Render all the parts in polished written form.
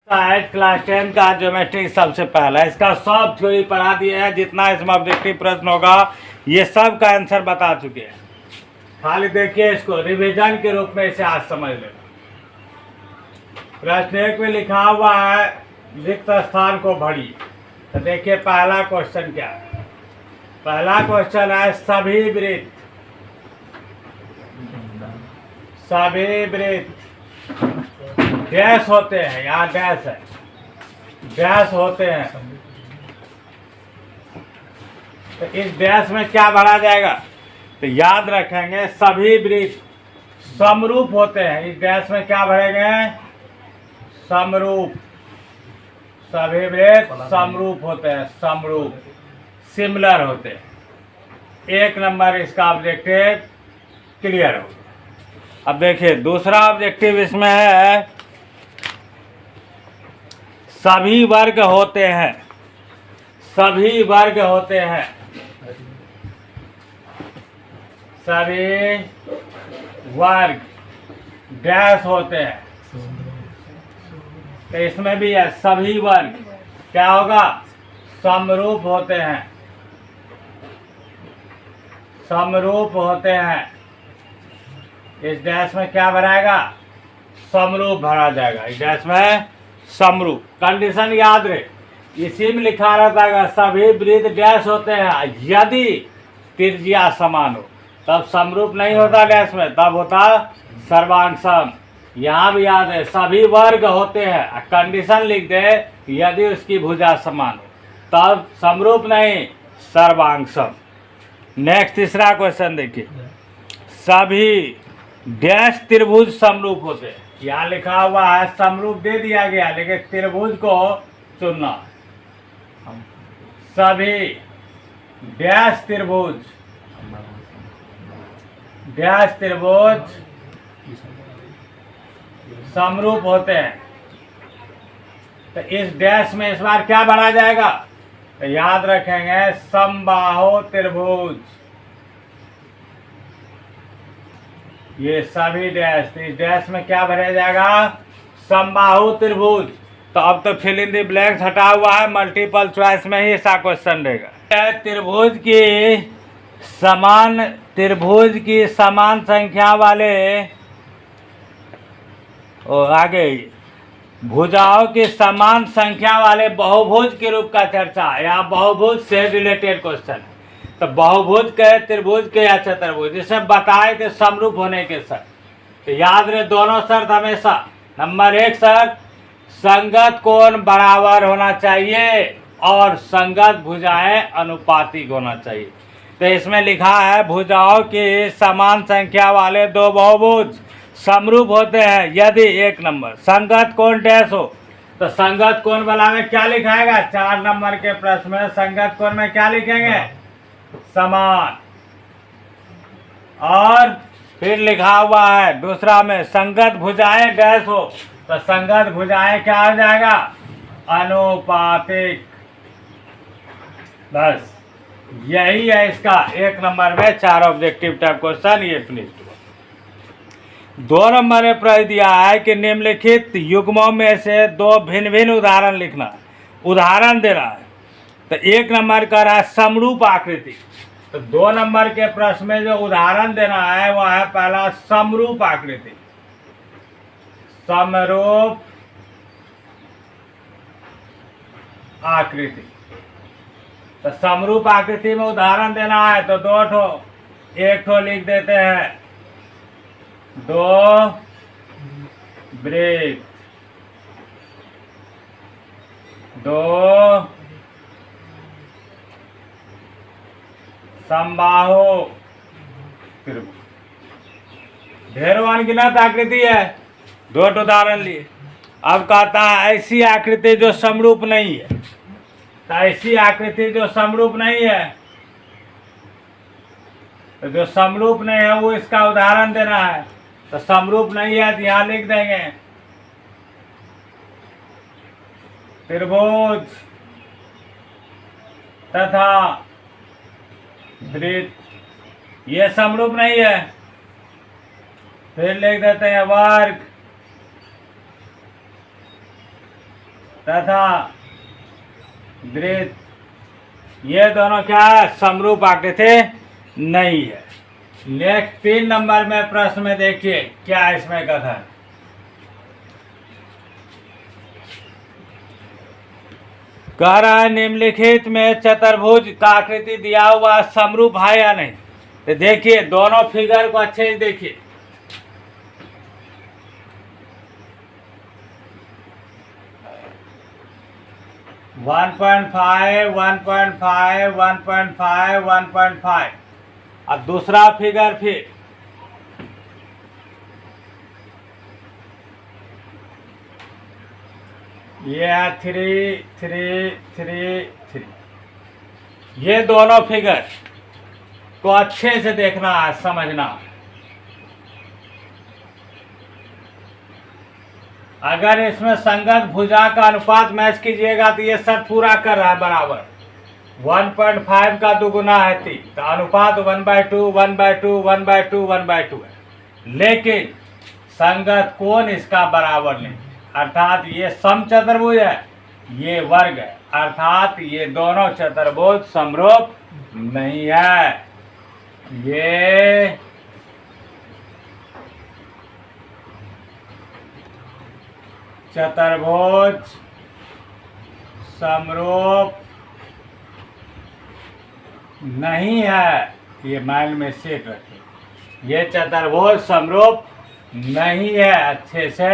8 class 10 का geometry सबसे पहला, इसका सब थ्योरी पढ़ा दिया है। जितना इसमें ऑब्जेक्टिव प्रश्न होगा ये सब का आंसर बता चुके हैं। खाली देखिए, इसको रिवीजन के रूप में इसे आज समझ लेना। प्रश्न 1 में लिखा हुआ है रिक्त स्थान को भरिए। तो देखिए पहला क्वेश्चन क्या है। पहला क्वेश्चन है सभी वृत्त डैश होते हैं, यहाँ डैश है, डैश होते हैं। तो इस डैश में क्या भरा जाएगा? तो याद रखेंगे सभी वृत्त समरूप होते हैं। इस डैश में क्या भरेंगे? समरूप। सभी वृत्त समरूप होते हैं, समरूप, सिमिलर होते हैं। 1 नंबर इसका ऑब्जेक्टिव क्लियर हो। अब देखिए दूसरा ऑब्जेक्टिव इसमें है सभी वर्ग होते हैं। सभी वर्ग होते हैं, सभी वर्ग डैश होते हैं। तो इसमें भी है सभी वर्ग क्या होगा? समरूप होते हैं, समरूप होते हैं। इस डैश में क्या भराएगा? समरूप भरा जाएगा। इस डैश में समरूप। कंडीशन याद रहे, इसी में लिखा रहता है सभी वृत्त डैश होते हैं यदि त्रिज्या समान हो, तब समरूप नहीं होता डैश में, तब होता सर्वांग सम। यहाँ भी याद है सभी वर्ग होते हैं, कंडीशन लिख दे यदि उसकी भुजा समान हो, तब समरूप नहीं, सर्वांग सम। नेक्स्ट तीसरा क्वेश्चन देखिए, सभी डैश त्रिभुज समरूप होते हैं। यहाँ लिखा हुआ है समरूप दे दिया गया, लेकिन त्रिभुज को चुनना। सभी डैश त्रिभुज, डैश त्रिभुज समरूप होते हैं। तो इस डैश में इस बार क्या भरा जाएगा? तो याद रखेंगे समबाहु त्रिभुज। ये सभी डैश, तो इस डैश में क्या भरा जाएगा? समबाहु त्रिभुज। तो अब तो फिल इन द ब्लैंक्स हटा हुआ है, मल्टीपल चॉइस में ही ऐसा क्वेश्चन रहेगा। त्रिभुज की समान संख्या वाले और आगे भुजाओं की समान संख्या वाले बहुभुज के रूप का चर्चा। यहाँ बहुभुज से रिलेटेड क्वेश्चन है। तो बहुभुज के, त्रिभुज के या चतुर्भुज, जिसे बताए थे समरूप होने के शर्त। तो याद रहे दोनों शर्त हमेशा। नंबर 1 शर्त, संगत कोण बराबर होना चाहिए और संगत भुजाएं अनुपातिक होना चाहिए। तो इसमें लिखा है भुजाओं की समान संख्या वाले दो बहुभुज समरूप होते हैं यदि 1 नंबर संगत कोण डैश हो। तो संगत कोण वाला में क्या लिखाएगा? 4 नंबर के प्रश्न में संगत कोण में क्या लिखेंगे? समान। और फिर लिखा हुआ है दूसरा में संगत भुजाएं डैश हो। तो संगत भुजाएं क्या हो जाएगा? अनुपातिक। बस यही है इसका 1 नंबर में 4 ऑब्जेक्टिव टाइप क्वेश्चन। ये फिनिश। 2 नंबर में प्रश्न दिया है कि निम्नलिखित युग्मों में से 2 भिन्न भिन्न उदाहरण लिखना। उदाहरण दे रहा है। तो 1 नंबर का रहा है समरूप आकृति। तो 2 नंबर के प्रश्न में जो उदाहरण देना है वह है पहला समरूप आकृति। समरूप आकृति। तो समरूप आकृति में उदाहरण देना है तो 2 ठो, 1 ठो लिख देते हैं। 2 वृत्त, 2 समबाहु त्रिभुज। ढेरों अनगिनत आकृति है, 2 उदाहरण लिए। अब कहता है ऐसी आकृति जो समरूप नहीं है। तो ऐसी आकृति जो समरूप नहीं है, तो जो समरूप नहीं है वो इसका उदाहरण देना है। तो समरूप नहीं है तो यहाँ लिख देंगे त्रिभुज तथा वृत्त। ये समरूप नहीं है, फिर लिख देते हैं वर्ग तथा वृत्त, ये दोनों क्या है, समरूप आकृति नहीं है। नेक्स्ट 3 नंबर में प्रश्न में देखिए क्या इसमें कथन, कह रहा है निम्नलिखित में चतुर्भुज का आकृति दिया हुआ समरूप है या नहीं। तो देखिए दोनों फिगर को अच्छे से देखिए, वन 1.5 1.5 1.5 1.5। अब दूसरा फिगर फिर ये है 3 3 3 3। ये दोनों फिगर को अच्छे से देखना है, समझना। अगर इसमें संगत भुजा का अनुपात मैच कीजिएगा तो ये सब पूरा कर रहा है बराबर। 1.5 का दुगुना है 3, तो अनुपात 1/2 1/2 1/2 1/2 है। लेकिन संगत कोण इसका बराबर नहीं, अर्थात ये समचतुर्भुज है, ये वर्ग है, अर्थात ये दोनों चतुर्भुज समरूप नहीं है। ये चतुर्भुज समरूप नहीं है, ये माइंड में सेट रखिए। ये चतुर्भुज समरूप नहीं है, अच्छे से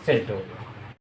सेट हो गया।